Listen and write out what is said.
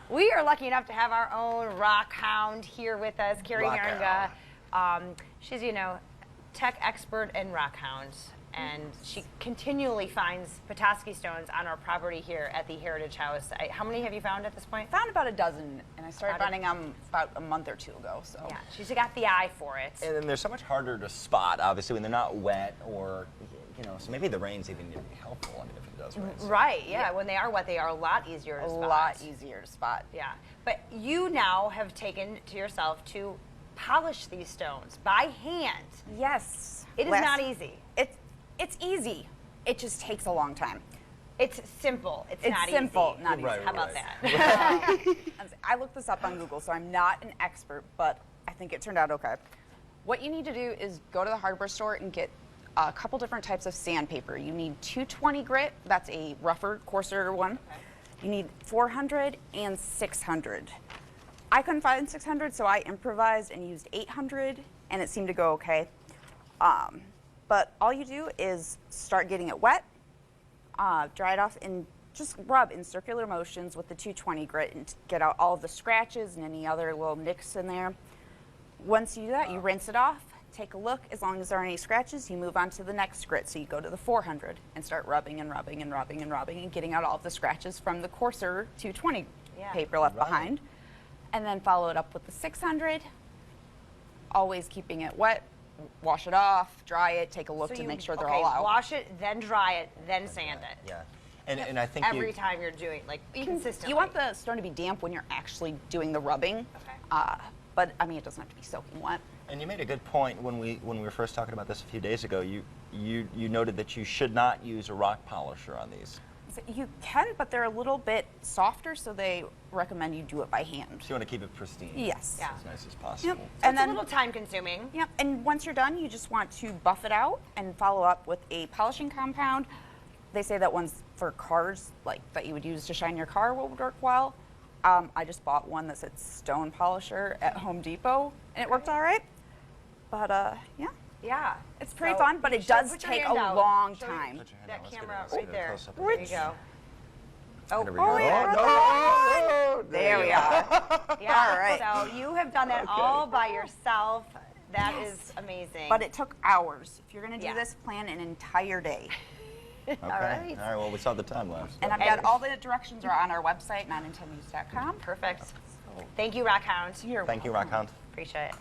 We are lucky enough to have our own rock hound here with us, Carrie Herringa. She's, tech expert and rock hound, and she continually finds Petoskey stones on our property here at the Heritage House. How many have you found at this point? Found about a dozen, and I started finding them about a month or two ago. So yeah, she's got the eye for it. And then they're so much harder to spot, obviously, when they're not wet or, so maybe the rain's even going to be helpful. I mean, if it does rain. Right, yeah. When they are wet, they are a lot easier to spot. A lot easier to spot. Yeah. But you now have taken to yourself to polish these stones by hand. Yes. It is not easy. It's easy. It just takes a long time. It's simple. It's not simple, easy. not easy. How about that? I looked this up on Google, so I'm not an expert, but I think it turned out okay. What you need to do is go to the hardware store and get a couple different types of sandpaper. You need 220 grit. That's a rougher, coarser one. Okay. You need 400 and 600. I couldn't find 600, so I improvised and used 800, and it seemed to go okay. But all you do is start getting it wet, dry it off, and just rub in circular motions with the 220 grit and get out all of the scratches and any other little nicks in there. Once you do that, you rinse it off, take a look. As long as there aren't any scratches, you move on to the next grit. So you go to the 400 and start rubbing and rubbing and rubbing and rubbing and getting out all of the scratches from the coarser 220 paper left behind. And then follow it up with the 600, always keeping it wet. Wash it off, dry it, take a look to make sure they're all out. Wash it, then dry it, then sand it. Yeah. And I think every time you're doing, consistently. You want the stone to be damp when you're actually doing the rubbing. Okay. But I mean, it doesn't have to be soaking wet. And you made a good point when we were first talking about this a few days ago. You noted that you should not use a rock polisher on these. You can, but they're a little bit softer, so they recommend you do it by hand. So you want to keep it pristine. Yes. Yeah. As nice as possible. Yep. So and it's a little time consuming. Yep. And once you're done, you just want to buff it out and follow up with a polishing compound. They say that one's for cars, like that you would use to shine your car, will work well. I just bought one that said Stone Polisher at Home Depot, and it worked all right. But yeah. Yeah. It's pretty fun, but it does take a long time. That camera right there. There you go. Oh, there we are. Yeah. All right. So you have done that all by yourself. That is amazing. But it took hours. If you're going to do this, plan an entire day. Okay. All right. Well, we saw the time lapse. And I've got all the directions are on our website, 910news.com. Perfect. Thank you, Rock Hound. Thank you, Rock Hound. Appreciate it.